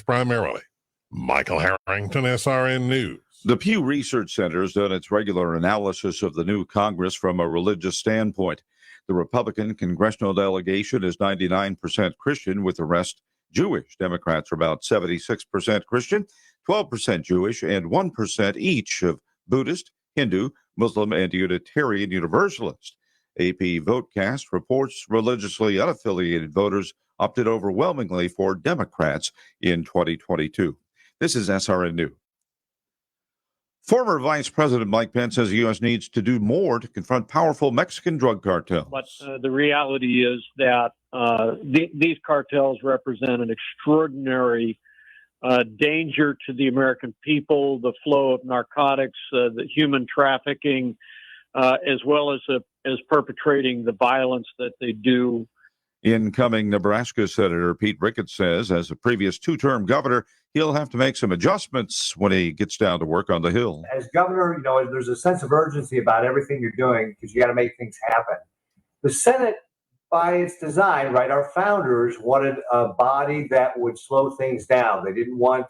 Primarily. Michael Harrington, SRN News. The Pew Research Center has done its regular analysis of the new Congress from a religious standpoint. The Republican congressional delegation is 99% Christian, with the rest Jewish. Democrats are about 76% Christian, 12% Jewish, and 1% each of Buddhist, Hindu, Muslim, and Unitarian Universalist. AP Votecast reports religiously unaffiliated voters opted overwhelmingly for Democrats in 2022. This is SRN News. Former Vice President Mike Pence says the U.S. needs to do more to confront powerful Mexican drug cartels. But the reality is that these cartels represent an extraordinary danger to the American people, the flow of narcotics, the human trafficking, as well as perpetrating the violence that they do. Incoming Nebraska Senator Pete Ricketts says, as a previous two-term governor, he'll have to make some adjustments when he gets down to work on the Hill. As governor, there's a sense of urgency about everything you're doing because you got to make things happen. The Senate, by its design, right, our founders wanted a body that would slow things down. They didn't want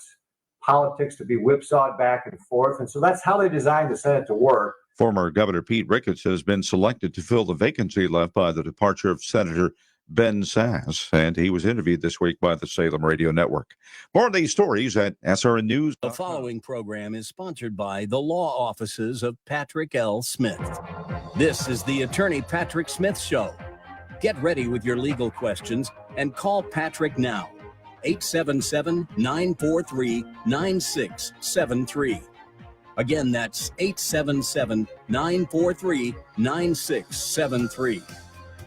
politics to be whipsawed back and forth. And so that's how they designed the Senate to work. Former Governor Pete Ricketts has been selected to fill the vacancy left by the departure of Senator Ben Sasse, and he was interviewed this week by the Salem Radio Network. More on these stories at SRN News. The following program is sponsored by the law offices of Patrick L. Smith. This is the Attorney Patrick Smith Show. Get ready with your legal questions and call Patrick now. 877-943-9673. Again, that's 877-943-9673.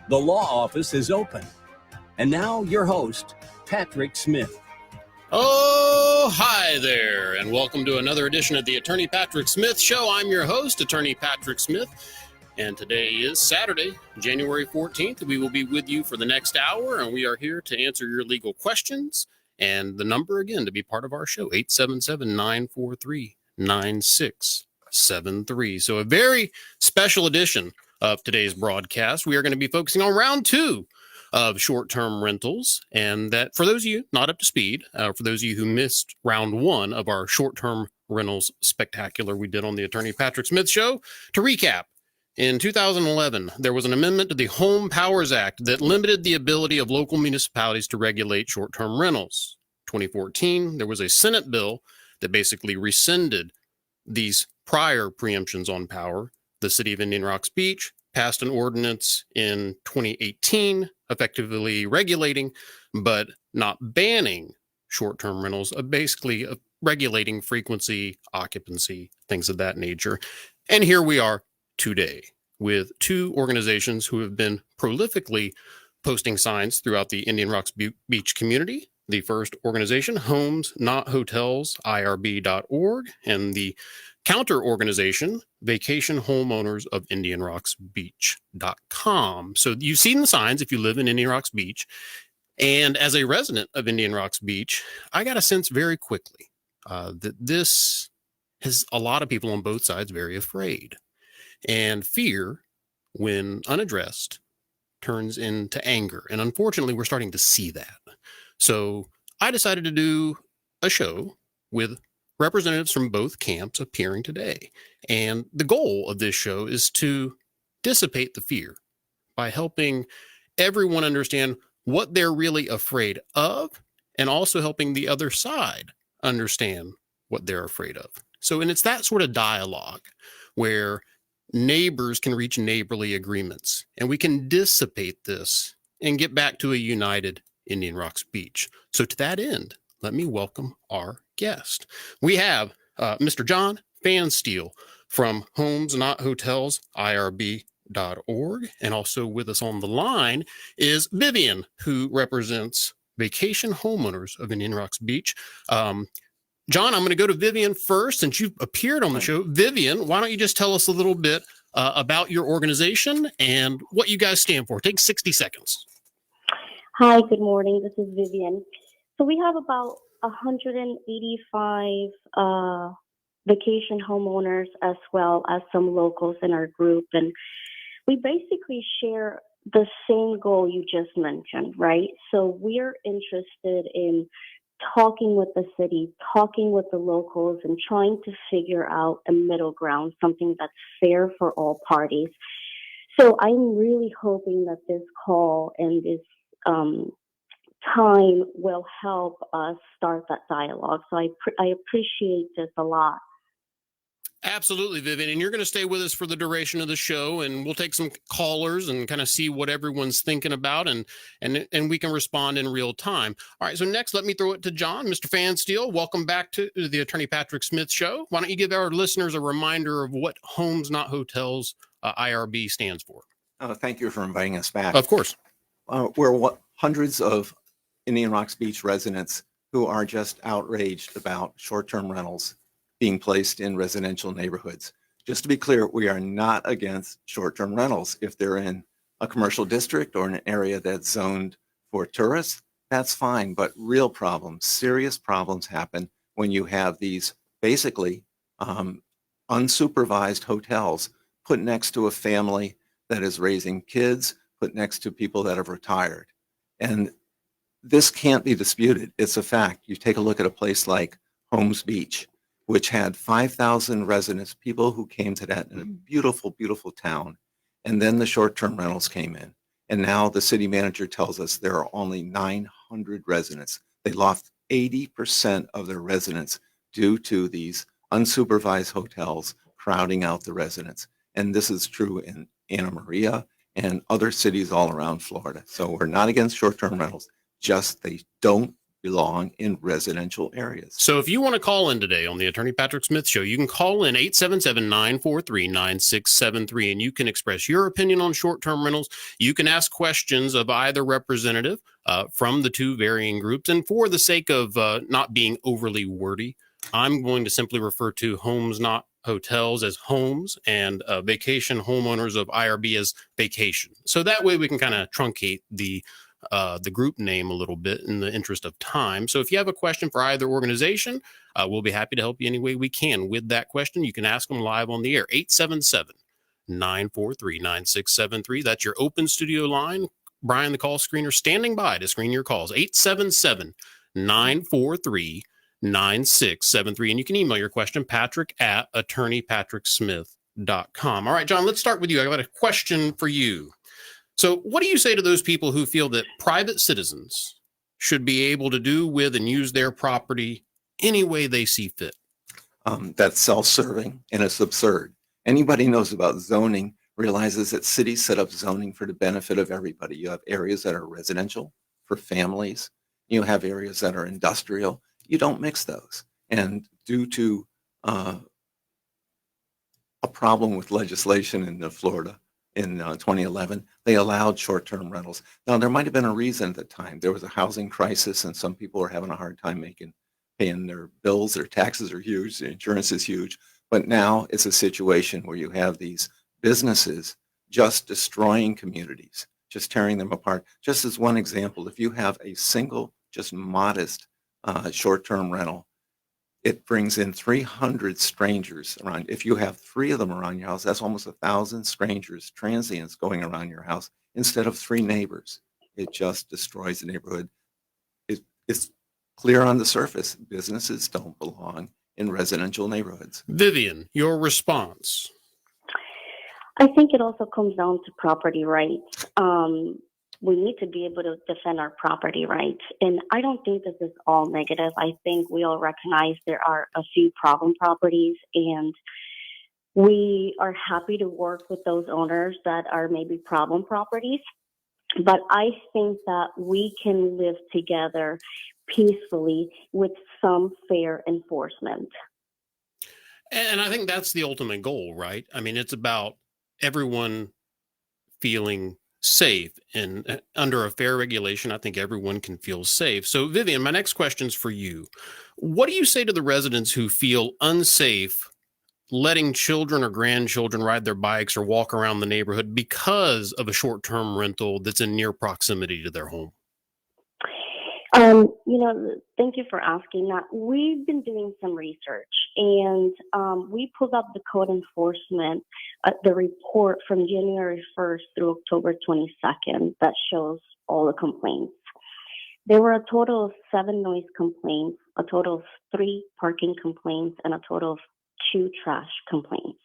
The law office is open. And now your host, Patrick Smith. Oh, hi there, and welcome to another edition of the Attorney Patrick Smith Show. I'm your host, Attorney Patrick Smith, and today is Saturday, January 14th. We will be with you for the next hour, and we are here to answer your legal questions. And the number, again, to be part of our show, 877-943-9673. So a very special edition of today's broadcast. We are going to be focusing on round two of short-term rentals, and that for those of you not up to speed, for those of you who missed round one of our short-term rentals spectacular we did on the Attorney Patrick Smith Show, to recap, in 2011, there was an amendment to the Home Powers Act that limited the ability of local municipalities to regulate short-term rentals. 2014, there was a Senate bill that basically rescinded these prior preemptions on power. The city of Indian Rocks Beach passed an ordinance in 2018, effectively regulating, but not banning short-term rentals, basically regulating frequency, occupancy, things of that nature. And here we are today with two organizations who have been prolifically posting signs throughout the Indian Rocks Beach community. The first organization, Homes Not Hotels, IRB.org, and the counter organization, Vacation Homeowners of Indian Rocks Beach.com. So you've seen the signs if you live in Indian Rocks Beach. And as a resident of Indian Rocks Beach, I got a sense very quickly that this has a lot of people on both sides very afraid. And fear, when unaddressed, turns into anger. And unfortunately, we're starting to see that. So I decided to do a show with representatives from both camps appearing today. And the goal of this show is to dissipate the fear by helping everyone understand what they're really afraid of, and also helping the other side understand what they're afraid of. So, and it's that sort of dialogue where neighbors can reach neighborly agreements, and we can dissipate this and get back to a united Indian Rocks Beach. So to that end, let me welcome our guest. We have Mr. John Pfanstiehl from Homes Not Hotels, IRB.org. And also with us on the line is Vivian, who represents Vacation Homeowners of Indian Rocks Beach. John, I'm going to go to Vivian first, since you've appeared on the show. Vivian, why don't you just tell us a little bit about your organization and what you guys stand for? Take 60 seconds. Hi, good morning. This is Vivian. So we have about 185 vacation homeowners, as well as some locals in our group. And we basically share the same goal you just mentioned, right? So we're interested in talking with the city, talking with the locals, and trying to figure out a middle ground, something that's fair for all parties. So I'm really hoping that this call and this time will help us start that dialogue. So I appreciate this a lot. Absolutely, Vivian. And you're going to stay with us for the duration of the show, and we'll take some callers and kind of see what everyone's thinking about, and we can respond in real time. All right. So next, let me throw it to John. Mr. Fansteel, welcome back to the Attorney Patrick Smith Show. Why don't you give our listeners a reminder of what Homes Not Hotels IRB stands for? Thank you for inviting us back. Of course. We're hundreds of Indian Rocks Beach residents who are just outraged about short-term rentals being placed in residential neighborhoods. Just to be clear, we are not against short-term rentals. If they're in a commercial district or in an area that's zoned for tourists, that's fine. But real problems, serious problems happen when you have these basically unsupervised hotels put next to a family that is raising kids, put next to people that have retired. And this can't be disputed. It's a fact. You take a look at a place like Holmes Beach, which had 5,000 residents, people who came to that in a beautiful, beautiful town. And then the short-term rentals came in. And now the city manager tells us there are only 900 residents. They lost 80% of their residents due to these unsupervised hotels crowding out the residents. And this is true in Anna Maria and other cities all around Florida. So we're not against short-term rentals, just they don't belong in residential areas. So if you want to call in today on the Attorney Patrick Smith Show, you can call in 877-943-9673, and you can express your opinion on short-term rentals. You can ask questions of either representative from the two varying groups. And for the sake of not being overly wordy, I'm going to simply refer to Homes Not Hotels as homes and vacation homeowners of IRB as vacation. So that way we can kind of truncate the group name a little bit in the interest of time. So if you have a question for either organization, we'll be happy to help you any way we can with that question. You can ask them live on the air, 877-943-9673. That's your open studio line. Brian, the call screener, standing by to screen your calls, 877-943-9673. And you can email your question, patrick@attorneypatricksmith.com. All right, John, let's start with you. I got a question for you. So what do you say to those people who feel that private citizens should be able to do with and use their property any way they see fit? That's self-serving and it's absurd. Anybody knows about zoning realizes that cities set up zoning for the benefit of everybody. You have areas that are residential for families. You have areas that are industrial. You don't mix those. And due to a problem with legislation in Florida, in 2011, they allowed short-term rentals. Now, there might have been a reason at the time. There was a housing crisis and some people were having a hard time paying their bills. Their taxes are huge. Their insurance is huge. But now it's a situation where you have these businesses just destroying communities, just tearing them apart. Just as one example, if you have a single, just modest short-term rental, it brings in 300 strangers around. If you have 3 of them around your house, that's almost 1,000 strangers, transients going around your house instead of 3 neighbors. It just destroys the neighborhood. It's clear on the surface. Businesses don't belong in residential neighborhoods. Vivian, your response. I think it also comes down to property rights. We need to be able to defend our property rights. And I don't think this is all negative. I think we all recognize there are a few problem properties, and we are happy to work with those owners that are maybe problem properties. But I think that we can live together peacefully with some fair enforcement. And I think that's the ultimate goal, right? I mean, it's about everyone feeling safe, and under a fair regulation, I think everyone can feel safe. So Vivian, my next question is for you. What do you say to the residents who feel unsafe letting children or grandchildren ride their bikes or walk around the neighborhood because of a short-term rental that's in near proximity to their home? Thank you for asking that. We've been doing some research, and we pulled up the code enforcement, the report from January 1st through October 22nd that shows all the complaints. There were a total of 7 noise complaints, a total of 3 parking complaints, and a total of 2 trash complaints.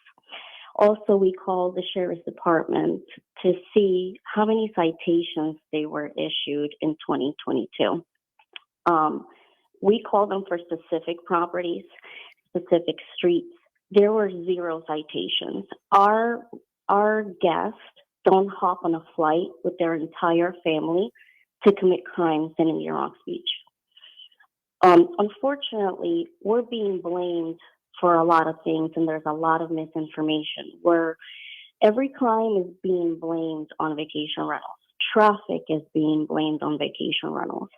Also, we called the sheriff's department to see how many citations they were issued in 2022. We called them for specific properties, specific streets. There were 0 citations. Our guests don't hop on a flight with their entire family to commit crimes in Indian Rocks Beach. Unfortunately, we're being blamed for a lot of things, and there's a lot of misinformation where every crime is being blamed on vacation rentals. Traffic is being blamed on vacation rentals.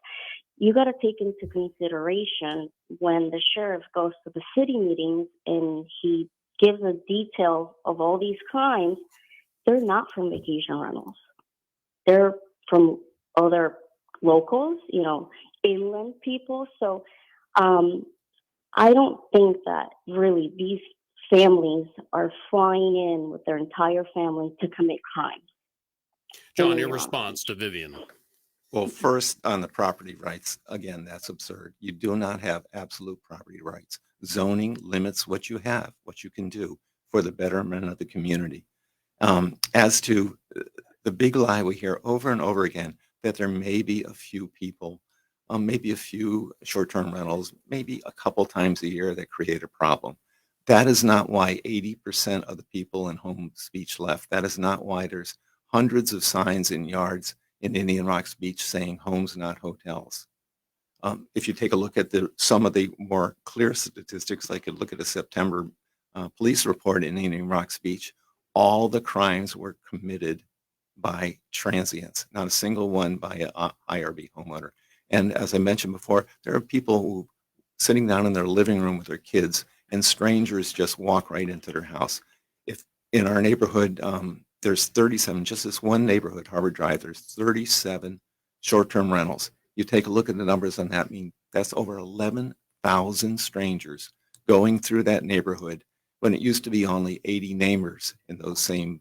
You got to take into consideration when the sheriff goes to the city meetings and he gives a detail of all these crimes, they're not from vacation rentals. They're from other locals, inland people. So I don't think that really these families are flying in with their entire family to commit crimes. John, your response to Vivian. Well, first on the property rights, again, that's absurd. You do not have absolute property rights. Zoning limits what you have, what you can do for the betterment of the community. As to the big lie we hear over and over again, that there may be a few people, maybe a few short-term rentals, maybe a couple times a year that create a problem. That is not why 80% of the people in Holmes Beach left. That is not why there's hundreds of signs in yards in Indian Rocks Beach saying homes, not hotels. If you take a look at some of the more clear statistics, like you look at a September police report in Indian Rocks Beach, all the crimes were committed by transients, not a single one by an IRB homeowner. And as I mentioned before, there are people who sitting down in their living room with their kids and strangers just walk right into their house. If in our neighborhood, there's 37, just this one neighborhood, Harbor Drive, there's 37 short-term rentals. You take a look at the numbers on that, that's over 11,000 strangers going through that neighborhood when it used to be only 80 neighbors in those same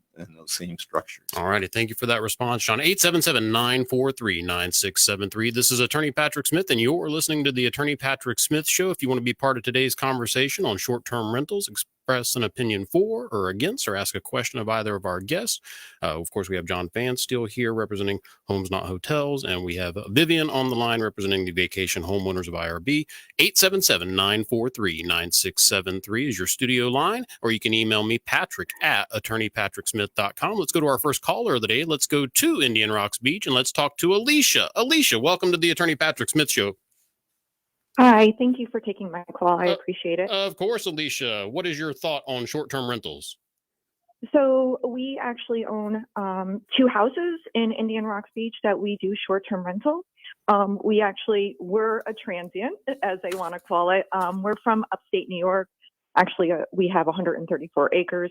structures. All righty. Thank you for that response, Sean. 877-943-9673. This is Attorney Patrick Smith, and you're listening to the Attorney Patrick Smith Show. If you want to be part of today's conversation on short-term rentals, express an opinion for or against, or ask a question of either of our guests. Of course, we have John Pfanstiehl here representing Homes Not Hotels, and we have Vivian on the line representing the Vacation Homeowners of IRB. 877-943-9673 is your studio line, or you can email me, patrick@attorneypatricksmith.com. Let's go to our first caller of the day. Let's go to Indian Rocks Beach, and let's talk to Alicia. Alicia, welcome to the Attorney Patrick Smith Show. Hi, thank you for taking my call. I appreciate it. Of course, Alicia. What is your thought on short-term rentals? So we actually own 2 houses in Indian Rocks Beach that we do short-term rental. We're a transient, as they want to call it. We're from upstate New York. Actually, we have 134 acres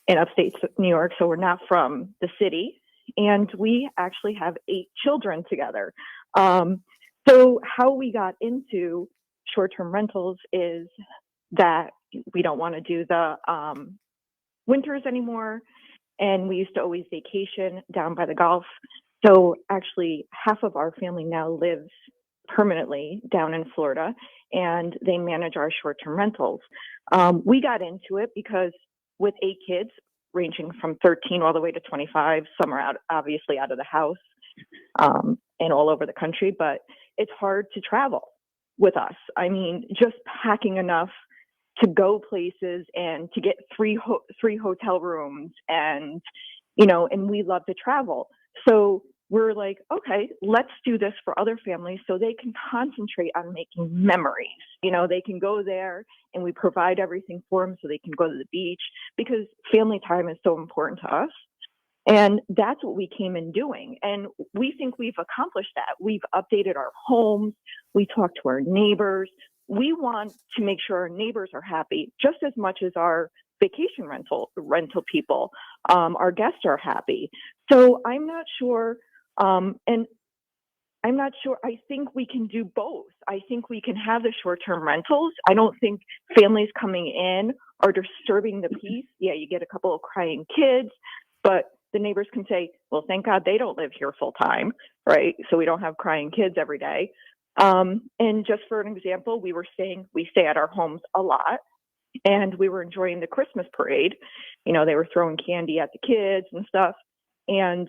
in upstate New York, so we're not from the city. And we actually have 8 children together. So how we got into short-term rentals is that we don't want to do the winters anymore, and we used to always vacation down by the Gulf. So actually, half of our family now lives permanently down in Florida, and they manage our short-term rentals. We got into it because with 8 kids, ranging from 13 all the way to 25, some are obviously out of the house and all over the country, but it's hard to travel with us. I mean, just packing enough to go places and to get three hotel rooms, and and we love to travel. So we're like, okay, let's do this for other families so they can concentrate on making memories. They can go there, and we provide everything for them so they can go to the beach, because family time is so important to us. And that's what we came in doing. And we think we've accomplished that. We've updated our homes. We talk to our neighbors. We want to make sure our neighbors are happy just as much as our vacation rental people. Our guests are happy. So I'm not sure. And I'm not sure. I think we can do both. I think we can have the short-term rentals. I don't think families coming in are disturbing the peace. Yeah, you get a couple of crying kids, but the neighbors can say, well, thank God they don't live here full time, right? So we don't have crying kids every day. And just for an example, we stay at our homes a lot, and we were enjoying the Christmas parade. You know, they were throwing candy at the kids and stuff. And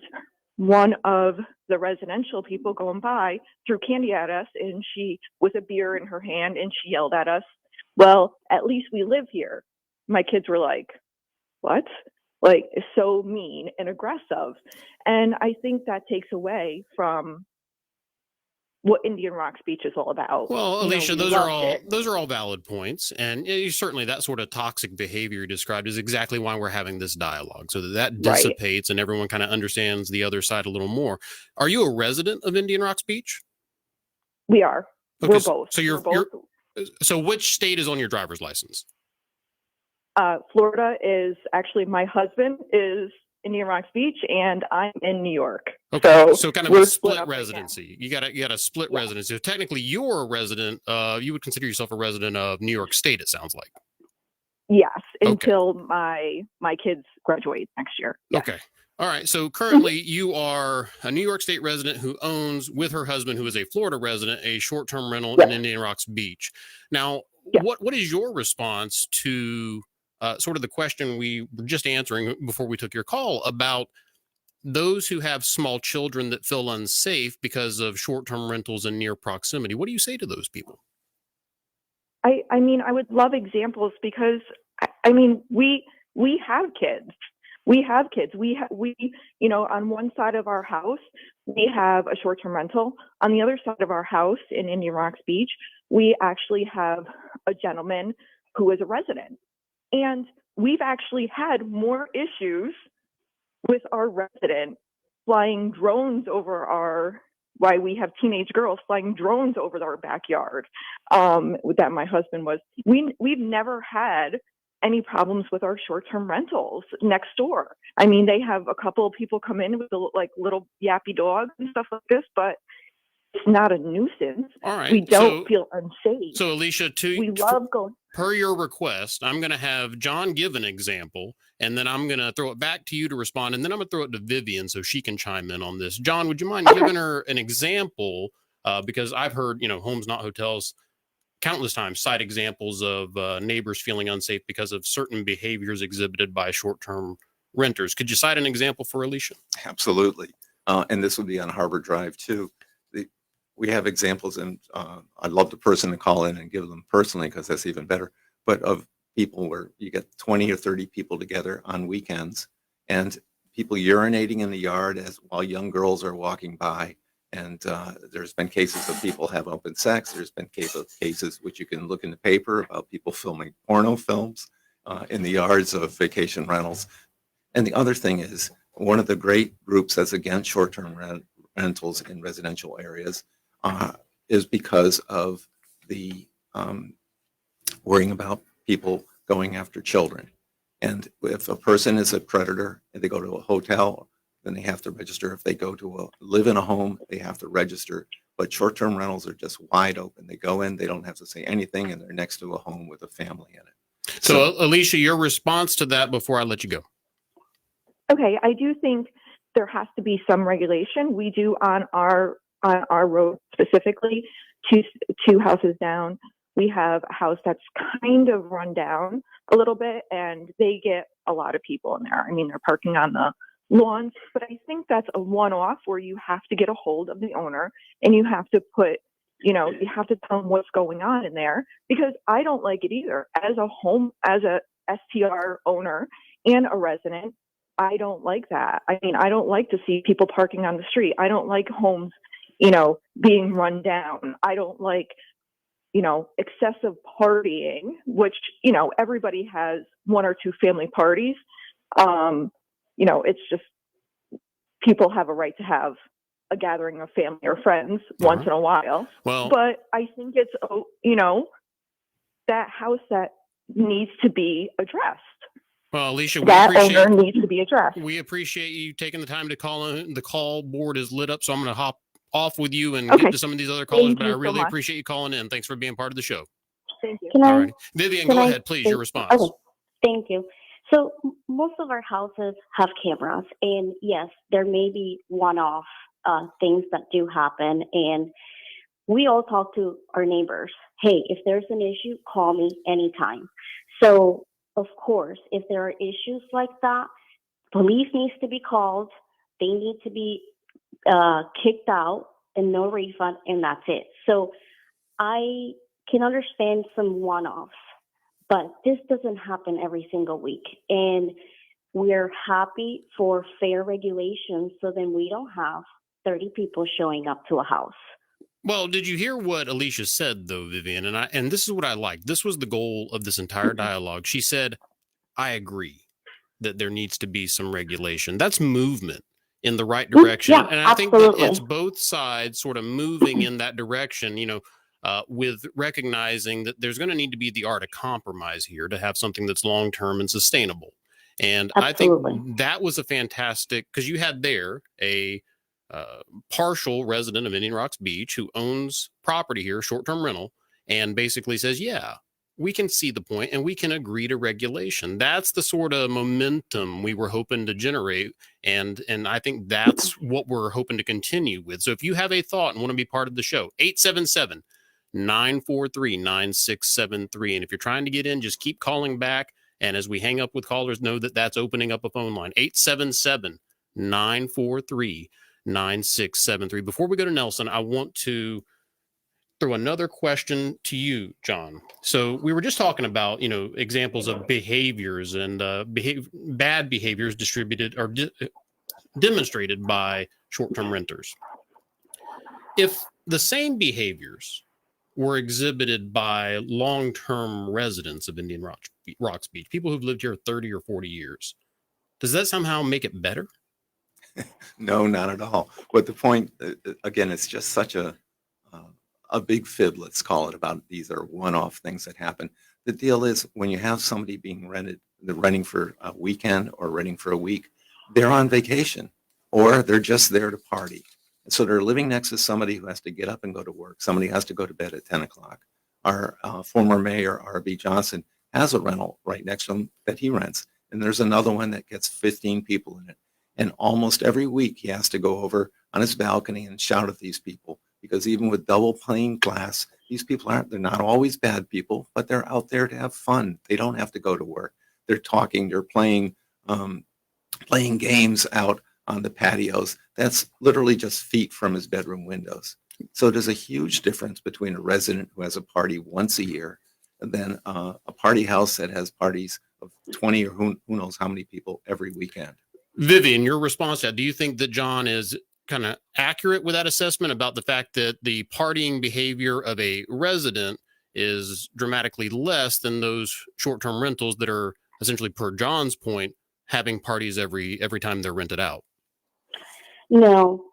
one of the residential people going by threw candy at us, and she, with a beer in her hand, and she yelled at us, well, at least we live here. My kids were like, what? Like, so mean and aggressive. And I think that takes away from what Indian Rocks Beach is all about. Well, You know, Alicia, we those are loved it. those are all valid points, and certainly that sort of toxic behavior you described is exactly why we're having this dialogue, so that Right. dissipates and everyone kind of understands the other side a little more. Are you a resident of Indian Rocks Beach? We are. Okay, We're so- both. so you're- We're both. So, which state is on your driver's license? Florida is actually, my husband is Indian Rocks Beach, and I'm in New York. Okay, so kind of we're a split split up right now. residency. You got a split Yeah. residency. So technically, you're a resident. You would consider yourself a resident of New York State. It sounds like. Yes, Okay. until my kids graduate next year. Yes. Okay. All right. So currently, you are a New York State resident who owns, with her husband, who is a Florida resident, a short-term rental in Yes. Indian Rocks Beach. Now, Yes. what is your response to sort of the question we were just answering before we took your call about those who have small children that feel unsafe because of short-term rentals in near proximity? What do you say to those people? I mean, I would love examples because I mean, we have kids. We have kids. We you know, on one side of our house, we have a short-term rental. On the other side of our house in Indian Rocks Beach, we actually have a gentleman who is a resident. And we've actually had more issues with our resident flying drones over why we have teenage girls flying drones over our backyard. That my husband was. We've never had any problems with our short-term rentals next door. I mean, they have a couple of people come in with like little yappy dogs and stuff like this, but it's not a nuisance. All right. We don't feel unsafe. So, Alicia, We love going. per your request, I'm going to have John give an example, and then I'm going to throw it back to you to respond, and then I'm going to throw it to Vivian so she can chime in on this. John, would you mind giving her an example? Because I've heard, Homes Not Hotels countless times cite examples of neighbors feeling unsafe because of certain behaviors exhibited by short-term renters. Could you cite an example for Alicia? Absolutely. And this would be on Harbor Drive too. We have examples, and I'd love the person to call in and give them personally because that's even better, but of people where you get 20 or 30 people together on weekends and people urinating in the yard while young girls are walking by. And there's been cases of people have open sex. There's been cases which you can look in the paper about people filming porno films in the yards of vacation rentals. And the other thing is, one of the great groups that's against short-term rentals in residential areas is because of the worrying about people going after children. And if a person is a predator and they go to a hotel, then they have to register. If they go to live in a home, they have to register. But short-term rentals are just wide open. They go in, they don't have to say anything, and they're next to a home with a family in it. So, Alicia, your response to that before I let you go. Okay, I do think there has to be some regulation. We do on our road specifically, two houses down. We have a house that's kind of run down a little bit, and they get a lot of people in there. I mean, they're parking on the lawns, but I think that's a one-off where you have to get a hold of the owner and you have to you have to tell them what's going on in there, because I don't like it either. As a STR owner and a resident, I don't like that. I mean, I don't like to see people parking on the street. I don't like homes, being run down. I don't like, excessive partying, which, everybody has one or two family parties. It's just people have a right to have a gathering of family or friends once in a while. Well, but I think it's, that house that needs to be addressed. Well, Alicia, That owner needs to be addressed. We appreciate you taking the time to call in. The call board is lit up, so I'm going to hop off with you and Okay. get to some of these other callers, Thank but I you so really much. appreciate you calling in. Thanks for being part of the show. Thank you. Can All I? right. Vivian, can go I ahead, please, say- your response. Okay, thank you. So most of our houses have cameras, and yes, there may be one-off things that do happen, and we all talk to our neighbors. Hey, if there's an issue, call me anytime. So of course, if there are issues like that, police needs to be called. They need to be kicked out and no refund, and that's it. So I can understand some one-offs, but this doesn't happen every single week. And we're happy for fair regulations so then we don't have 30 people showing up to a house. Well, did you hear what Alicia said, though, Vivian? And this is what I liked. This was the goal of this entire dialogue. She said, I agree that there needs to be some regulation. That's movement in the right direction. Yeah, and I think absolutely. that it's both sides sort of moving in that direction, with recognizing that there's going to need to be the art of compromise here to have something that's long-term and sustainable. And Absolutely. I think that was a fantastic, because you had there a partial resident of Indian Rocks Beach who owns property here, short-term rental, and basically says, yeah, we can see the point and we can agree to regulation. That's the sort of momentum we were hoping to generate. And I think that's what we're hoping to continue with. So if you have a thought and want to be part of the show, 877-943-9673. And if you're trying to get in, just keep calling back. And as we hang up with callers, know that that's opening up a phone line, 877-943-9673. Before we go to Nelson, I want to throw another question to you, John. So we were just talking about, examples of behaviors and bad behaviors distributed or demonstrated by short-term renters. If the same behaviors were exhibited by long-term residents of Indian Rocks Beach, people who've lived here 30 or 40 years, does that somehow make it better? No, not at all. But the point, again, it's just such a big fib, let's call it, about these are one-off things that happen. The deal is when you have somebody being renting for a weekend or renting for a week, they're on vacation or they're just there to party. And so they're living next to somebody who has to get up and go to work. Somebody has to go to bed at 10 o'clock. Our former mayor, R.B. Johnson, has a rental right next to him that he rents. And there's another one that gets 15 people in it. And almost every week he has to go over on his balcony and shout at these people. Because even with double pane glass, these people they're not always bad people, but they're out there to have fun. They don't have to go to work. They're talking, they're playing games out on the patios. That's literally just feet from his bedroom windows. So there's a huge difference between a resident who has a party once a year and then a party house that has parties of 20 or who knows how many people every weekend. Vivian, your response to that, do you think that John is kind of accurate with that assessment about the fact that the partying behavior of a resident is dramatically less than those short-term rentals that are essentially, per John's point, having parties every time they're rented out? No,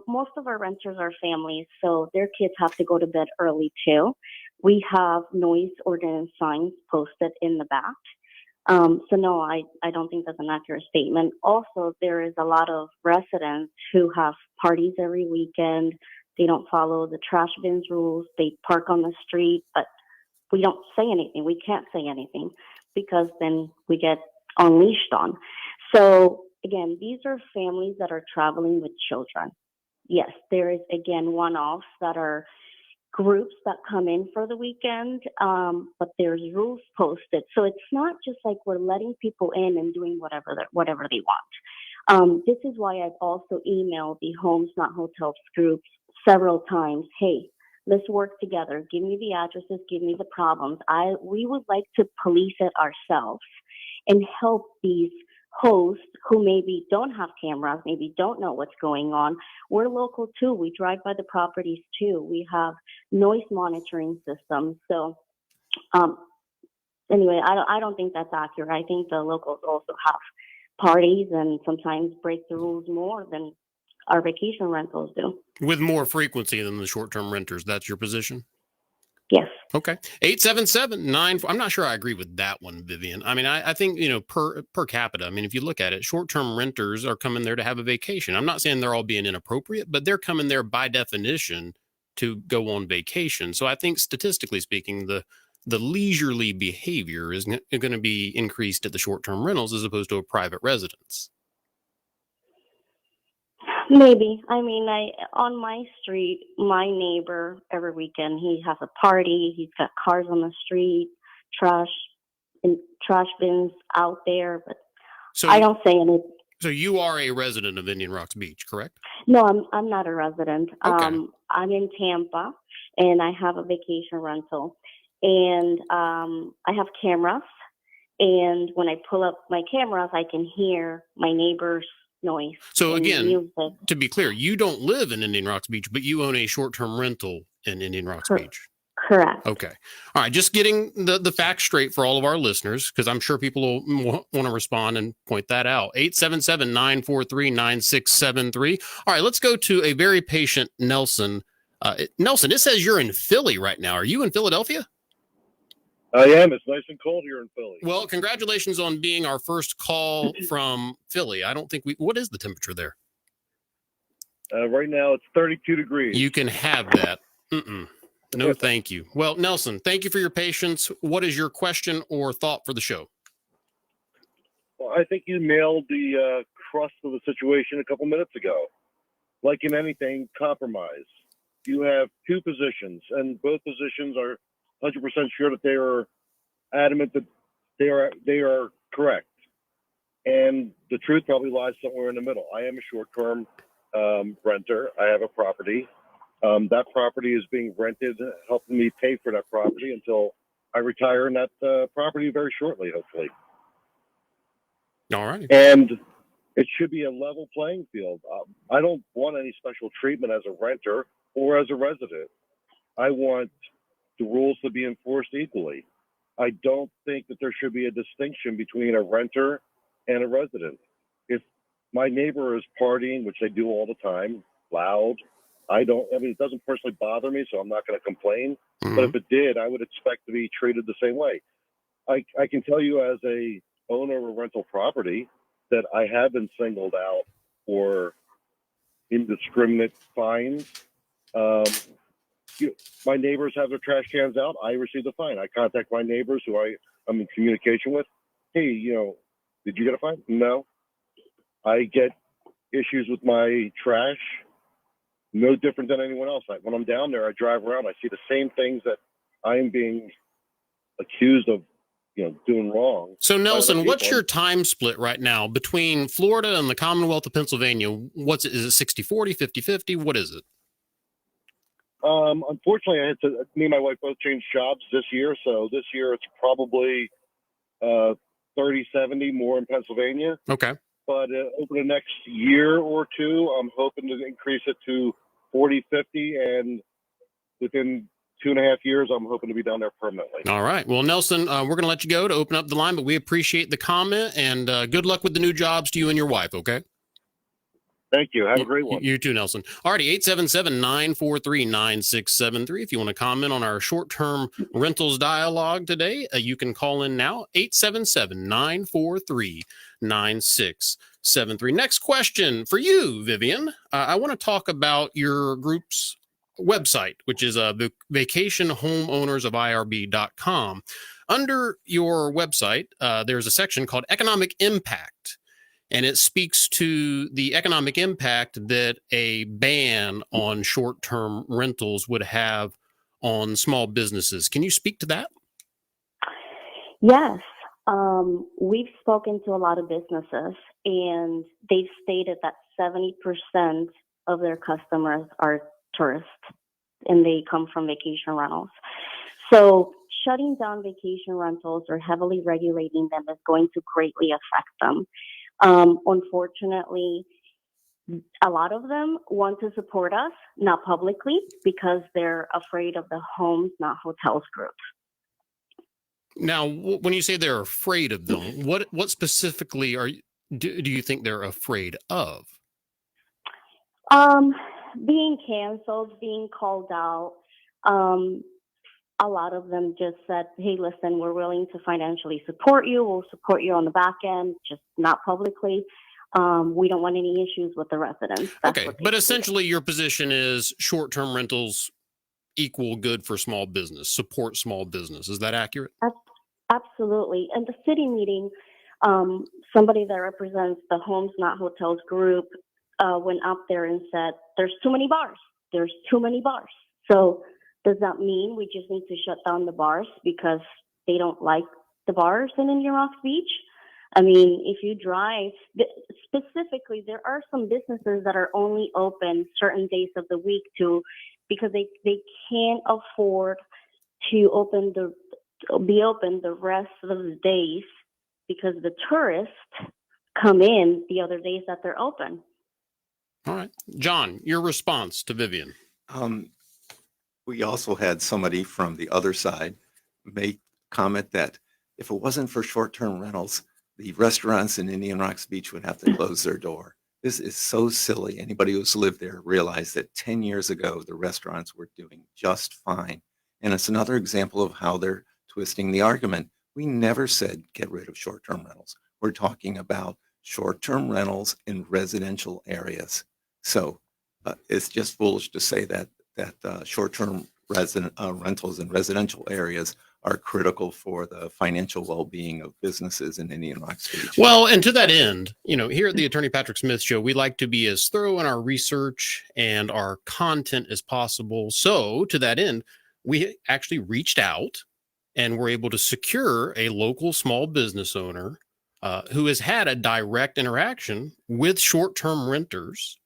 most of our renters are families, so their kids have to go to bed early too. We have noise ordinance signs posted in the back. So no, I don't think that's an accurate statement. Also, there is a lot of residents who have parties every weekend. They don't follow the trash bins rules. They park on the street, but we don't say anything. We can't say anything because then we get unleashed on. So again, these are families that are traveling with children. Yes, there is, again, one-offs that are groups that come in for the weekend, but there's rules posted. So it's not just like we're letting people in and doing whatever they want. This is why I've also emailed the Homes Not Hotels groups several times. Hey, let's work together. Give me the addresses. Give me the problems. We would like to police it ourselves and help these hosts who maybe don't have cameras, maybe don't know what's going on. We're local too. We drive by the properties too. We have noise monitoring systems. So anyway, I don't think that's accurate. I think the locals also have parties and sometimes break the rules more than our vacation rentals do. With more frequency than the short-term renters. That's your position? Yes. Okay. 877-9. I'm not sure I agree with that one, Vivian. I mean, I think, per capita, I mean, if you look at it, short-term renters are coming there to have a vacation. I'm not saying they're all being inappropriate, but they're coming there by definition to go on vacation. So I think statistically speaking, the the leisurely behavior is going to be increased at the short-term rentals as opposed to a private residence. Maybe. I mean, on my street, my neighbor every weekend he has a party. He's got cars on the street, trash bins out there, but So I don't say anything. So you are a resident of Indian Rocks Beach, correct? No, I'm not a resident. Okay. I'm in Tampa, and I have a vacation rental, and I have cameras. And when I pull up my cameras, I can hear my neighbor's noise. So and again, music. to be clear, you don't live in Indian Rocks Beach, but you own a short-term rental in Indian Rocks Beach. Correct. Okay. All right. Just getting the facts straight for all of our listeners, because I'm sure people will want to respond and point that out. 877-943-9673. All right. Let's go to a very patient Nelson. Nelson, it says you're in Philly right now. Are you in Philadelphia? I am. It's nice and cold here in Philly. Well, congratulations on being our first call from Philly. I don't think what is the temperature there? Right now it's 32 degrees. You can have that. No, thank you. Well, Nelson, thank you for your patience. What is your question or thought for the show? Well, I think you nailed the crust of the situation a couple minutes ago. Like in anything, compromise. You have two positions, and both positions are 100% sure that they are adamant that they are correct. And the truth probably lies somewhere in the middle. I am a short-term renter. I have a property. That property is being rented, helping me pay for that property until I retire in that property very shortly, hopefully. All right. And it should be a level playing field. I don't want any special treatment as a renter or as a resident. I want the rules to be enforced equally. I don't think that there should be a distinction between a renter and a resident. If my neighbor is partying, which they do all the time, loud, it doesn't personally bother me, so I'm not going to complain. Mm-hmm. But if it did, I would expect to be treated the same way. I can tell you as a owner of a rental property that I have been singled out for indiscriminate fines. My neighbors have their trash cans out. I receive the fine. I contact my neighbors who I'm in communication with. Hey, did you get a fine? No. I get issues with my trash. No different than anyone else. When I'm down there, I drive around. I see the same things that I am being accused of, doing wrong. So Nelson, what's your time split right now between Florida and the Commonwealth of Pennsylvania? Is it 60-40, 50-50? What is it? Unfortunately, me and my wife both changed jobs this year. So this year it's probably 30-70 more in Pennsylvania. Okay. But over the next year or two, I'm hoping to increase it to 40-50. And within 2.5 years, I'm hoping to be down there permanently. All right. Well, Nelson, we're going to let you go to open up the line, but we appreciate the comment, and good luck with the new jobs to you and your wife, okay? Thank you. Have a great one. You too, Nelson. All righty, 877-943-9673. If you want to comment on our short-term rentals dialogue today, you can call in now, 877-943-9673. Next question for you, Vivian. I want to talk about your group's website, which is vacationhomeownersofirb.com. Under your website, there's a section called Economic Impact. And it speaks to the economic impact that a ban on short-term rentals would have on small businesses. Can you speak to that? Yes. We've spoken to a lot of businesses, and they've stated that 70% of their customers are tourists, and they come from vacation rentals. So shutting down vacation rentals or heavily regulating them is going to greatly affect them. Unfortunately, a lot of them want to support us, not publicly, because they're afraid of the Homes Not Hotels group. Now, when you say they're afraid of them, what specifically do you think they're afraid of? Being canceled, being called out. A lot of them just said, hey, listen, we're willing to financially support you. We'll support you on the back end, just not publicly. We don't want any issues with the residents. Okay, but essentially your position is short-term rentals equal good for small business, support small business. Is that accurate? Absolutely. And the city meeting, somebody that represents the Homes Not Hotels group went up there and said, there's too many bars. There's too many bars. So does that mean we just need to shut down the bars because they don't like the bars in Indian Rocks Beach? I mean, if you drive, specifically, there are some businesses that are only open certain days of the week because they can't afford to be open the rest of the days because the tourists come in the other days that they're open. All right. John, your response to Vivian. We also had somebody from the other side make comment that if it wasn't for short-term rentals, the restaurants in Indian Rocks Beach would have to close their door. This is so silly. Anybody who's lived there realized that 10 years ago, the restaurants were doing just fine. And it's another example of how they're twisting the argument. We never said get rid of short-term rentals. We're talking about short-term rentals in residential areas. So it's just foolish to say that short-term rentals in residential areas are critical for the financial well-being of businesses in Indian Rocks Beach. Well, and to that end, here at the Attorney Patrick Smith Show, we like to be as thorough in our research and our content as possible. So to that end, we actually reached out and were able to secure a local small business owner who has had a direct interaction with short-term renters.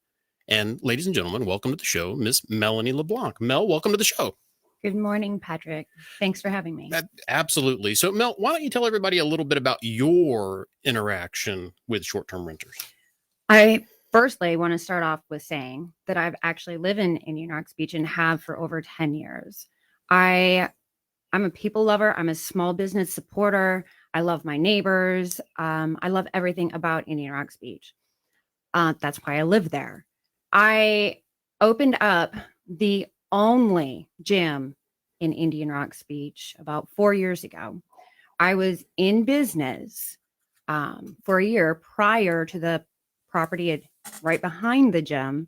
And ladies and gentlemen, welcome to the show, Miss Melanie LeBlanc. Mel, welcome to the show. Good morning, Patrick. Thanks for having me. Absolutely. So, Mel, why don't you tell everybody a little bit about your interaction with short-term renters? I firstly want to start off with saying that I've actually lived in Indian Rocks Beach and have for over 10 years. I'm a people lover. I'm a small business supporter. I love my neighbors. I love everything about Indian Rocks Beach. That's why I live there. I opened up the only gym in Indian Rocks Beach about 4 years ago. I was in business for a year prior to the property right behind the gym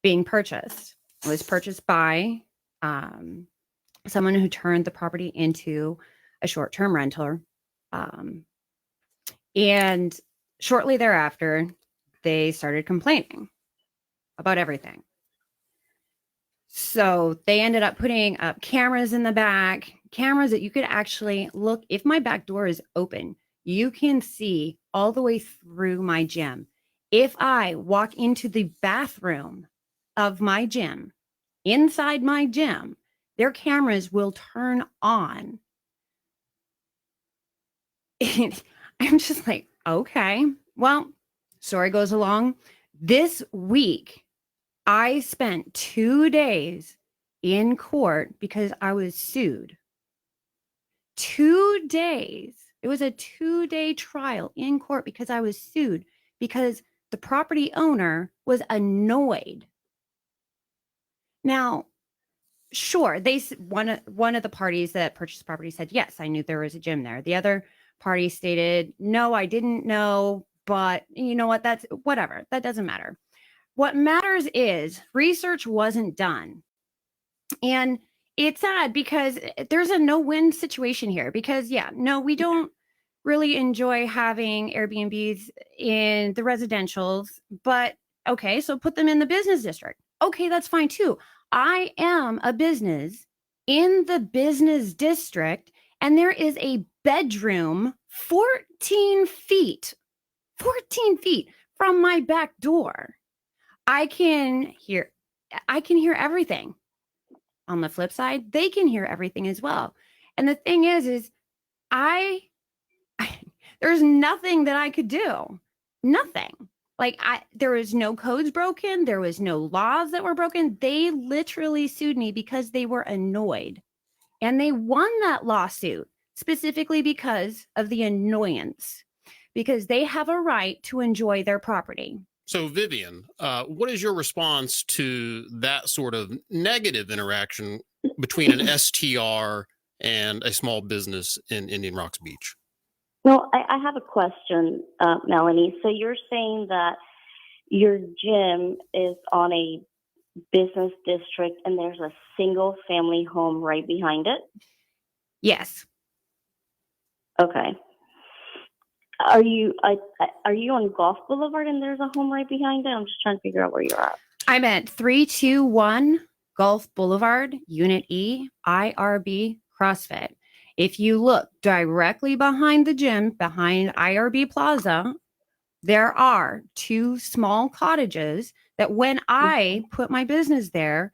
being purchased. It was purchased by someone who turned the property into a short-term rental. And shortly thereafter, they started complaining about everything. So they ended up putting up cameras in the back, cameras that you could actually look. If my back door is open, you can see all the way through my gym. If I walk into the bathroom of my gym, inside my gym, their cameras will turn on. And I'm just like, okay, well, story goes along. This week, I spent 2 days in court because I was sued. 2 days. It was a 2-day trial in court because I was sued because the property owner was annoyed. Now, sure, one of the parties that purchased the property said, yes, I knew there was a gym there. The other party stated, no, I didn't know, but you know what? That's whatever. That doesn't matter. What matters is research wasn't done. And it's sad because there's a no-win situation here because, we don't really enjoy having Airbnbs in the residentials, but okay, so put them in the business district. Okay, that's fine too. I am a business in the business district and there is a bedroom 14 feet from my back door. I can hear everything. On the flip side, they can hear everything as well. And the thing is there's nothing that I could do. Nothing. There was no codes broken. There was no laws that were broken. They literally sued me because they were annoyed. And they won that lawsuit specifically because of the annoyance, because they have a right to enjoy their property. So, Vivian, what is your response to that sort of negative interaction between an STR and a small business in Indian Rocks Beach? Well, I have a question, Melanie. So you're saying that your gym is on a business district and there's a single family home right behind it? Yes. Okay. Are you on Golf Boulevard and there's a home right behind it? I'm just trying to figure out where you're at. I'm at 321 Gulf Boulevard, Unit E, IRB CrossFit. If you look directly behind the gym, behind IRB Plaza, there are 2 small cottages that when I put my business there,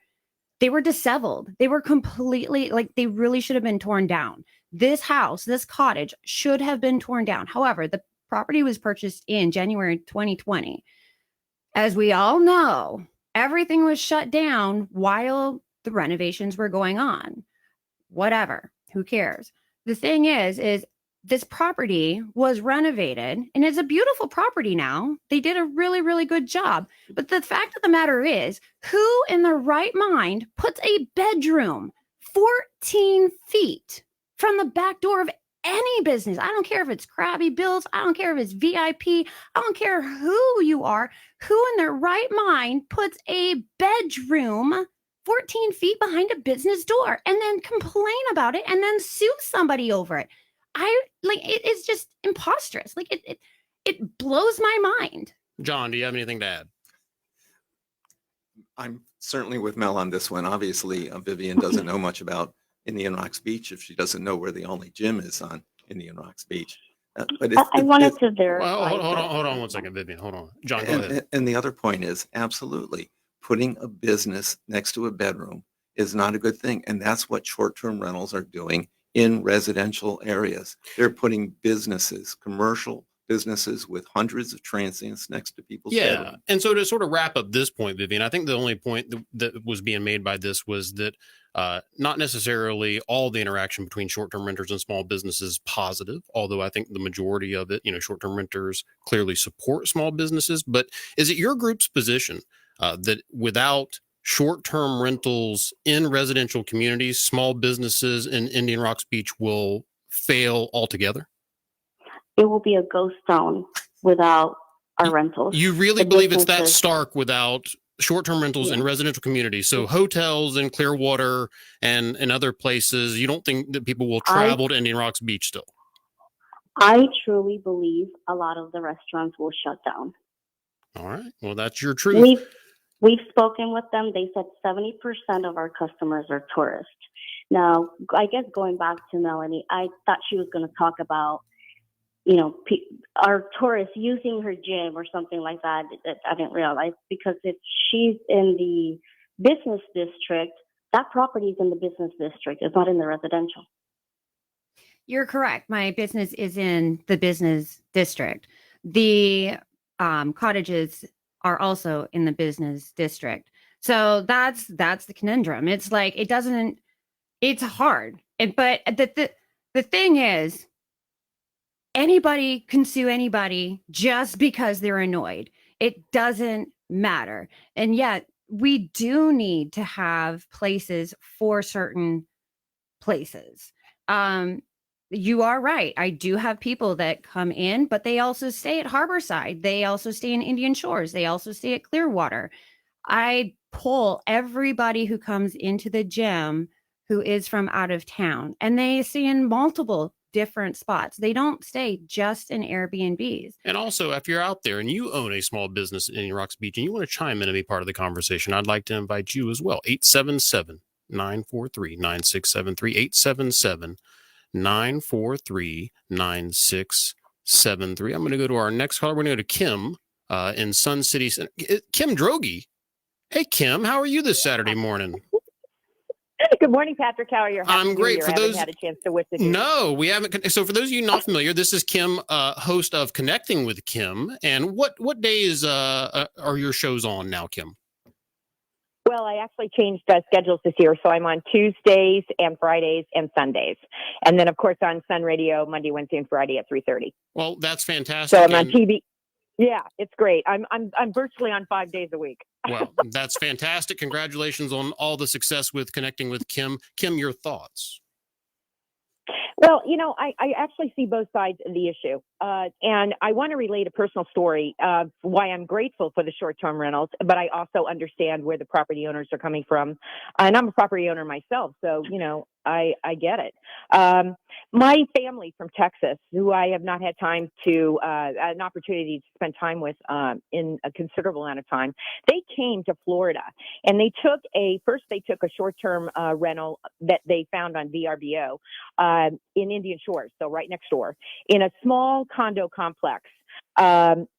they were disheveled. They were completely, like, they really should have been torn down. This house, this cottage should have been torn down. However, the property was purchased in January 2020. As we all know, everything was shut down while the renovations were going on. Whatever, who cares? The thing is this property was renovated and it's a beautiful property now. They did a really, really good job. But the fact of the matter is, who in their right mind puts a bedroom 14 feet from the back door of any business? I don't care if it's Krabby Bill's. I don't care if it's VIP. I don't care who you are. Who in their right mind puts a bedroom 14 feet behind a business door and then complain about it and then sue somebody over it? It's just imposterous. Like it blows my mind. John, do you have anything to add? I'm certainly with Mel on this one. Obviously, Vivian doesn't know much about Indian Rocks Beach if she doesn't know where the only gym is on Indian Rocks Beach. But I wanted to verify. Well, hold on 1 second, Vivian. Hold on. John, go ahead. And the other point is, absolutely, putting a business next to a bedroom is not a good thing. And that's what short-term rentals are doing in residential areas. They're putting businesses, commercial businesses with hundreds of transients next to people's bedrooms. And so to sort of wrap up this point, Vivian, I think the only point that was being made by this was that not necessarily all the interaction between short-term renters and small businesses is positive, although I think the majority of it, short-term renters clearly support small businesses. But is it your group's position that without short-term rentals in residential communities, small businesses in Indian Rocks Beach will fail altogether? It will be a ghost town without our rentals. You really believe it's that stark without short-term rentals in residential communities? So hotels in Clearwater and other places, you don't think that people will travel to Indian Rocks Beach still? I truly believe a lot of the restaurants will shut down. All right. Well, that's your truth. We've spoken with them. They said 70% of our customers are tourists. Now, I guess going back to Melanie, I thought she was going to talk about, our tourists using her gym or something like that. I didn't realize, because if she's in the business district, that property is in the business district. It's not in the residential. You're correct. My business is in the business district. The cottages are also in the business district. So that's the conundrum. It's like, it's hard. But the thing is, anybody can sue anybody just because they're annoyed. It doesn't matter. And yet we do need to have places for certain places. You are right. I do have people that come in, but they also stay at Harborside. They also stay in Indian Shores. They also stay at Clearwater. I pull everybody who comes into the gym who is from out of town, and they stay in multiple different spots. They don't stay just in Airbnbs. And also, if you're out there and you own a small business in Indian Rocks Beach and you want to chime in and be part of the conversation, I'd like to invite you as well. 877-943-9673. 877-943-9673. I'm going to go to our next caller. We're going to go to Kim in Sun City. Kim Droege. Hey, Kim, how are you this Saturday morning? Good morning, Patrick. How are you? I'm great. For those had a chance to wish you. No, we haven't. So for those of you not familiar, this is Kim, host of Connecting with Kim. And what days are your shows on now, Kim? Well, I actually changed schedules this year, so I'm on Tuesdays and Fridays and Sundays, and then of course on Sun Radio Monday, Wednesday, and Friday at 3:30. Well, that's fantastic. So I'm on TV. Yeah, it's great. I'm virtually on 5 days a week. Well, that's fantastic. Congratulations on all the success with Connecting with Kim. Kim, your thoughts? Well, I actually see both sides of the issue. and I want to relate a personal story of why I'm grateful for the short-term rentals, but I also understand where the property owners are coming from. And I'm a property owner myself, so, I get it. My family from Texas, who I have not had time to, an opportunity to spend time with in a considerable amount of time, they came to Florida and they took a short-term rental that they found on VRBO in Indian Shores, so right next door, in a small condo complex.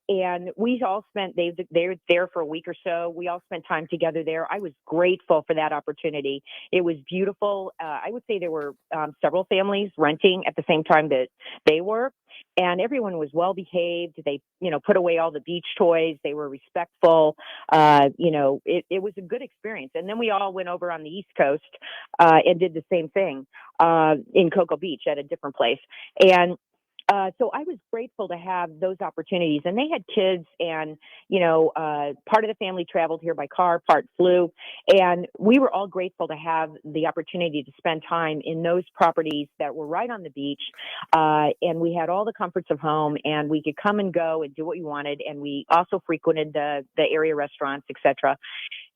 And we all spent, they're there for a week or so. We all spent time together there. I was grateful for that opportunity. It was beautiful. I would say there were several families renting at the same time that they were, and everyone was well behaved. They, put away all the beach toys. They were respectful. It was a good experience. And then we all went over on the East Coast and did the same thing in Cocoa Beach at a different place. And so I was grateful to have those opportunities, and they had kids, and, part of the family traveled here by car, part flew, and we were all grateful to have the opportunity to spend time in those properties that were right on the beach. And we had all the comforts of home, and we could come and go and do what we wanted. And we also frequented the area restaurants, etc.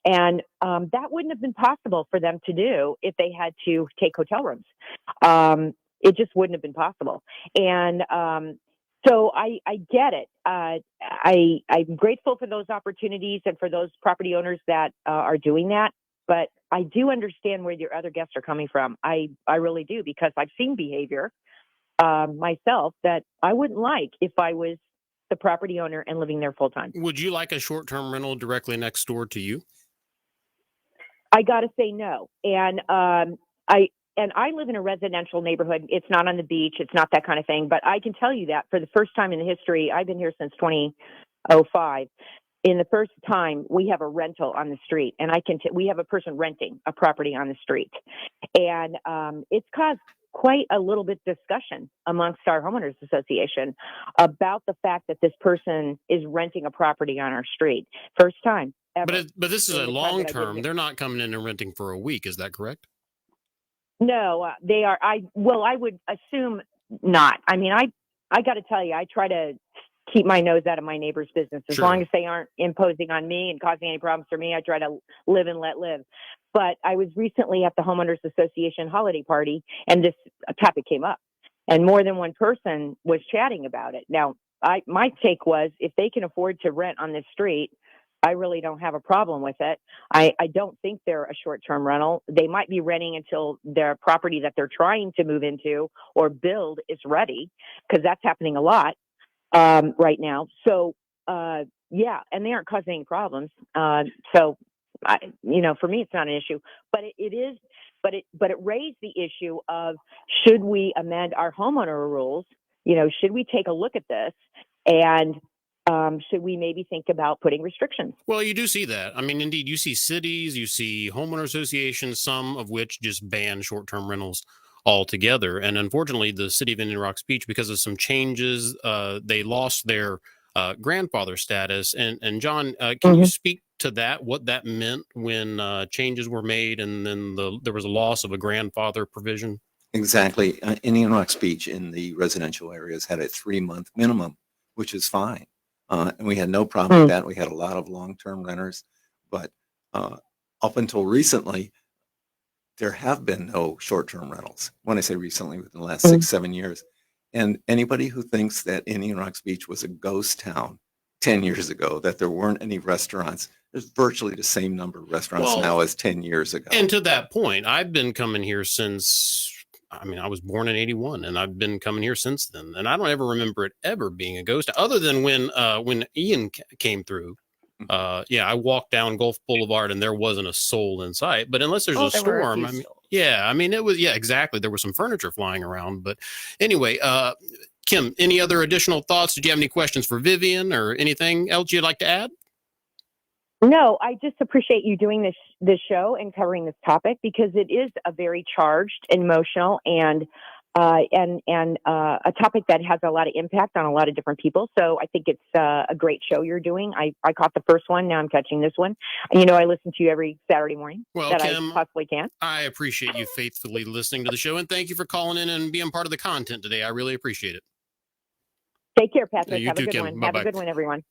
And that wouldn't have been possible for them to do if they had to take hotel rooms. It just wouldn't have been possible. And so I get it. I'm grateful for those opportunities and for those property owners that are doing that. But I do understand where your other guests are coming from. I really do, because I've seen behavior myself that I wouldn't like if I was the property owner and living there full time. Would you like a short-term rental directly next door to you? I got to say no. And I live in a residential neighborhood. It's not on the beach. It's not that kind of thing. But I can tell you that for the first time in the history, I've been here since 2005. In the first time, we have a rental on the street, and we have a person renting a property on the street, and it's caused quite a little bit discussion amongst our homeowners association about the fact that this person is renting a property on our street. First time ever. But this is a long term. They're not coming in and renting for a week. Is that correct? No, they are. I would assume not. I mean, I got to tell you, I try to keep my nose out of my neighbor's business as long as they aren't imposing on me and causing any problems for me. I try to live and let live. But I was recently at the Homeowners Association holiday party, and this topic came up, and more than one person was chatting about it. Now, my take was, if they can afford to rent on this street, I really don't have a problem with it. I don't think they're a short-term rental. They might be renting until their property that they're trying to move into or build is ready, because that's happening a lot right now. So, yeah, and they aren't causing any problems. So, for me, it's not an issue. But it is. But it raised the issue of, should we amend our homeowner rules? Should we take a look at this, and should we maybe think about putting restrictions? Well, you do see that. I mean, indeed, you see cities, you see homeowner associations, some of which just ban short-term rentals altogether. And unfortunately, the city of Indian Rocks Beach, because of some changes, they lost their grandfather status. And John, can you speak to that, what that meant when changes were made and then there was a loss of a grandfather provision? Exactly. Indian Rocks Beach in the residential areas had a 3-month minimum, which is fine. And we had no problem with that. We had a lot of long-term renters, but up until recently, there have been no short-term rentals. When I say recently, within the last 6-7 years. And anybody who thinks that Indian Rocks Beach was a ghost town 10 years ago, that there weren't any restaurants, there's virtually the same number of restaurants now as 10 years ago. And to that point, I've been coming here since, I was born in 81, and I've been coming here since then. And I don't ever remember it ever being a ghost, other than when Ian came through. I walked down Gulf Boulevard and there wasn't a soul in sight. But unless there's a storm, it was, exactly. There was some furniture flying around. But anyway, Kim, any other additional thoughts? Did you have any questions for Vivian or anything else you'd like to add? No, I just appreciate you doing this show and covering this topic, because it is a very charged, emotional, and a topic that has a lot of impact on a lot of different people. So I think it's a great show you're doing. I caught the first one. Now I'm catching this one. I listen to you every Saturday morning that Kim, I possibly can. I appreciate you faithfully listening to the show, and thank you for calling in and being part of the content today. I really appreciate it. Take care, Patrick. You Have too, a good Kim. one. Bye-bye. Have a good one, everyone.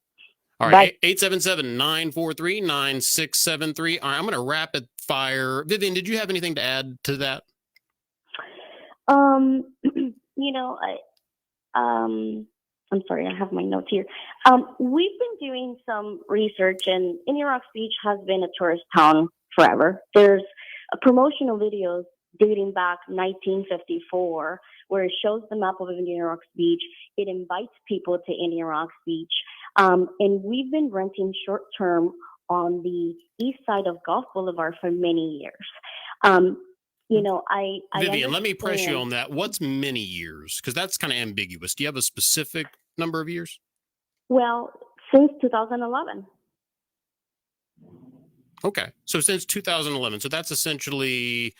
All Bye. right, 877-943-9673. All right, I'm going to rapid fire. Vivian, did you have anything to add to that? I'm sorry, I have my notes here. We've been doing some research, and Indian Rocks Beach has been a tourist town forever. There's promotional videos dating back 1954 where it shows the map of Indian Rocks Beach. It invites people to Indian Rocks Beach. And we've been renting short term on the east side of Gulf Boulevard for many years. Vivian, let me press you on that. What's many years? Because that's kind of ambiguous. Do you have a specific number of years? Well, since 2011. Okay. So since 2011. So that's essentially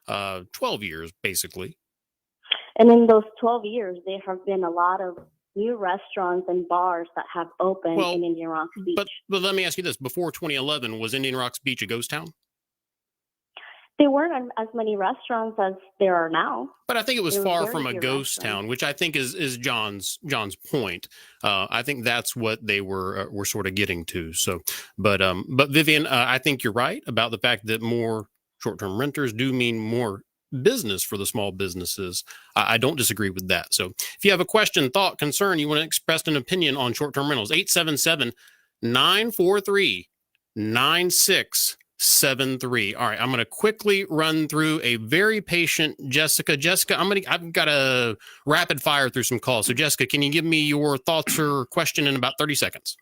12 years, basically. And in those 12 years, there have been a lot of new restaurants and bars that have opened in Indian Rocks Beach. But let me ask you this. Before 2011, was Indian Rocks Beach a ghost town? There weren't as many restaurants as there are now. But I think it was far very from a few ghost town, which I think is John's point. I think that's what they were sort of getting to. So, but Vivian, I think you're right about the fact that more short-term renters do mean more business for the small businesses. I don't disagree with that. So, if you have a question, thought, concern, you want to express an opinion on short-term rentals, 877-943-9673. All right, I'm going to quickly run through a very patient Jessica. Jessica, I've got a rapid fire through some calls. So Jessica, can you give me your thoughts or question in about 30 seconds?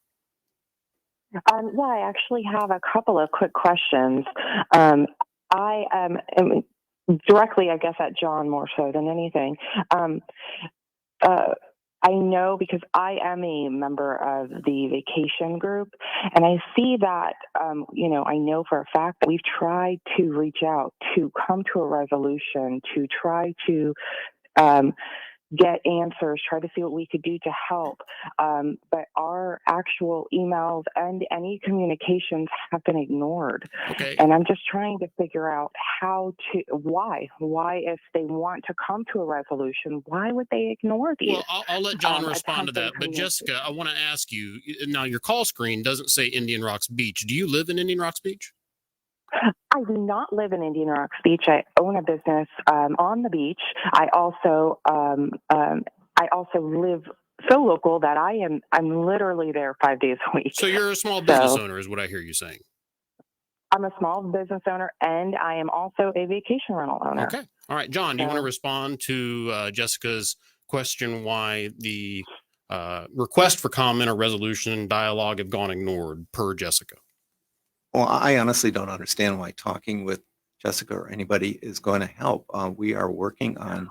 I actually have a couple of quick questions. I am directly, I guess, at John more so than anything. I know because I am a member of the vacation group, and I see that, I know for a fact that we've tried to reach out to come to a resolution, to try to get answers, try to see what we could do to help. But our actual emails and any communications have been ignored. Okay. And I'm just trying to figure out why if they want to come to a resolution, why would they ignore these? Well, I'll let John respond to that. But Jessica, I want to ask you, now your call screen doesn't say Indian Rocks Beach. Do you live in Indian Rocks Beach? I do not live in Indian Rocks Beach. I own a business on the beach. I also live so local that I'm literally there 5 days a week. So you're a small business owner, is what I hear you saying. I'm a small business owner, and I am also a vacation rental owner. Okay. All right, John, do you want to respond to Jessica's question why the request for comment or resolution and dialogue have gone ignored per Jessica? Well, I honestly don't understand why talking with Jessica or anybody is going to help. We are working on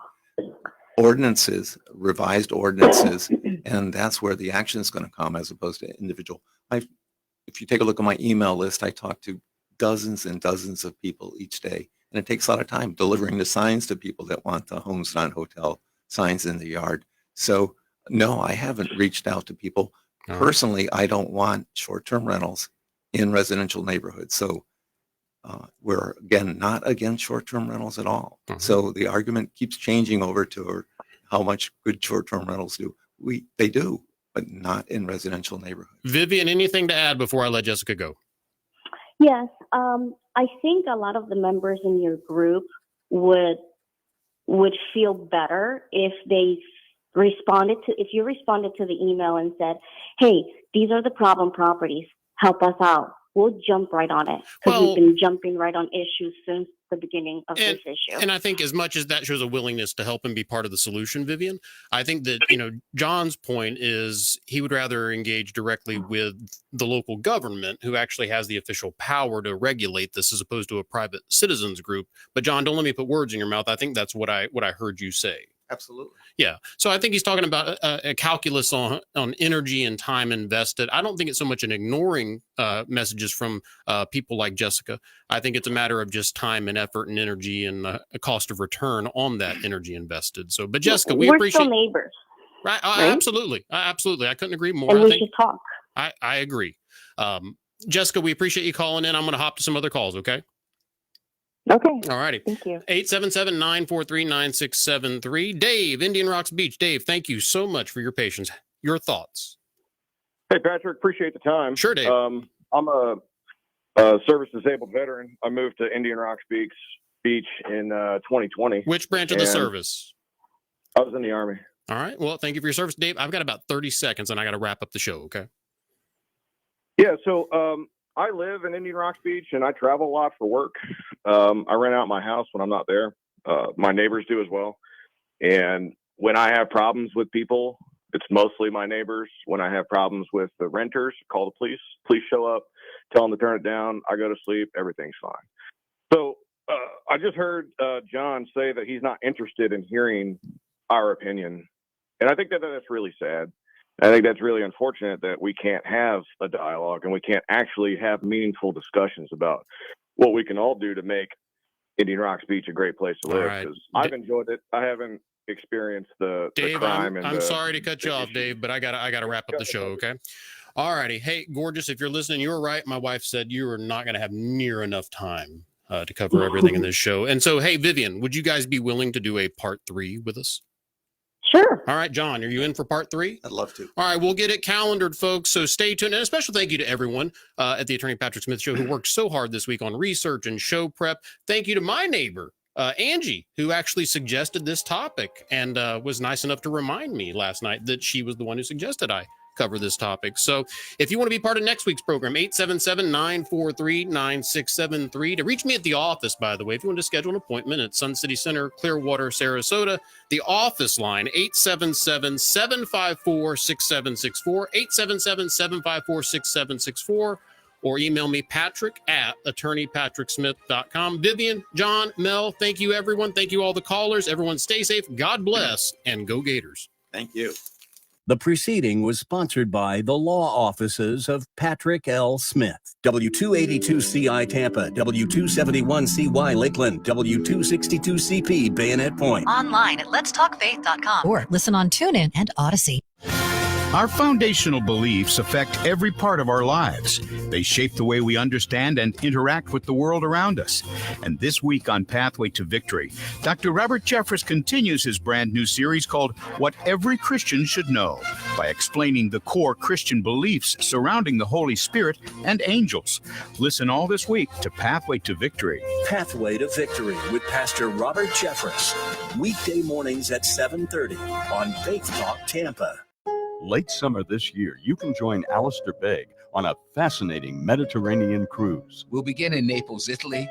ordinances, revised ordinances, and that's where the action is going to come as opposed to individual. If you take a look at my email list, I talk to dozens and dozens of people each day, and it takes a lot of time delivering the signs to people that want the homes not hotel signs in the yard. So no, I haven't reached out to people. Personally, I don't want short-term rentals in residential neighborhoods. So we're, again, not against short-term rentals at all. So the argument keeps changing over to how much good short-term rentals do. They do, but not in residential neighborhoods. Vivian, anything to add before I let Jessica go? Yes. I think a lot of the members in your group would feel better if you responded to the email and said, hey, these are the problem properties. Help us out. We'll jump right on it because we've been jumping right on issues since the beginning of this issue. And I think as much as that shows a willingness to help and be part of the solution, Vivian, I think that, John's point is he would rather engage directly with the local government who actually has the official power to regulate this as opposed to a private citizens group. But John, don't let me put words in your mouth. I think that's what I heard you say. Absolutely. Yeah. So I think he's talking about a calculus on energy and time invested. I don't think it's so much an ignoring messages from people like Jessica. I think it's a matter of just time and effort and energy and a cost of return on that energy invested. So, but Jessica, we appreciate still neighbors. Right. Right? Absolutely. Absolutely. I couldn't agree more. And I we think should talk. I agree. Jessica, we appreciate you calling in. I'm going to hop to some other calls. Okay. Okay. All righty. Thank you. 877-943-9673. Dave, Indian Rocks Beach. Dave, thank you so much for your patience. your thoughts. Hey, Patrick, appreciate the time. Sure, Dave. I'm a service disabled veteran. I moved to Indian Rocks Beach in 2020. Which branch of the and service? I was in the Army. All right. Well, thank you for your service, Dave. I've got about 30 seconds and I got to wrap up the show. Okay. Yeah, so I live in Indian Rocks Beach and I travel a lot for work. I rent out my house when I'm not there. My neighbors do as well. And when I have problems with people, it's mostly my neighbors. When I have problems with the renters, call the police. Police show up, tell them to turn it down. I go to sleep. Everything's fine. So I just heard John say that he's not interested in hearing our opinion. And I think that that's really sad. I think that's really unfortunate that we can't have a dialogue and we can't actually have meaningful discussions about what we can all do to make Indian Rocks Beach a great place to live. Because I've enjoyed it. I haven't experienced the crime. I'm sorry to cut you off, Dave, but I gotta wrap up the show. Okay. All righty. Hey, gorgeous. If you're listening, you were right. My wife said you are not going to have near enough time to cover everything in this show. And so, hey, Vivian, would you guys be willing to do a part 3 with us? Sure. All right, John, are you in for part 3? I'd love to. All right, we'll get it calendared, folks. So stay tuned. And a special thank you to everyone at the Attorney Patrick Smith Show who worked so hard this week on research and show prep. Thank you to my neighbor, Angie, who actually suggested this topic and was nice enough to remind me last night that she was the one who suggested I cover this topic. So if you want to be part of next week's program, 877-943-9673. To reach me at the office, by the way, if you want to schedule an appointment at Sun City Center, Clearwater, Sarasota, the office line, 877-754-6764, 877-754-6764, or email me, patrick@attorneypatricksmith.com. Vivian, John, Mel, thank you, everyone. Thank you, all the callers. Everyone stay safe. God bless, and go Gators. Thank you. The proceeding was sponsored by the law offices of Patrick L. Smith, W282CI Tampa, W271CY Lakeland, W262CP Bayonet Point. Online at letstalkfaith.com or listen on TuneIn and Odyssey. Our foundational beliefs affect every part of our lives. They shape the way we understand and interact with the world around us. And this week on Pathway to Victory, Dr. Robert Jeffress continues his brand new series called What Every Christian Should Know by explaining the core Christian beliefs surrounding the Holy Spirit and angels. Listen all this week to Pathway to Victory. Pathway to Victory with Pastor Robert Jeffress. Weekday mornings at 7:30 on Faith Talk Tampa. Late summer this year, you can join Alistair Begg on a fascinating Mediterranean cruise. We'll begin in Naples, Italy,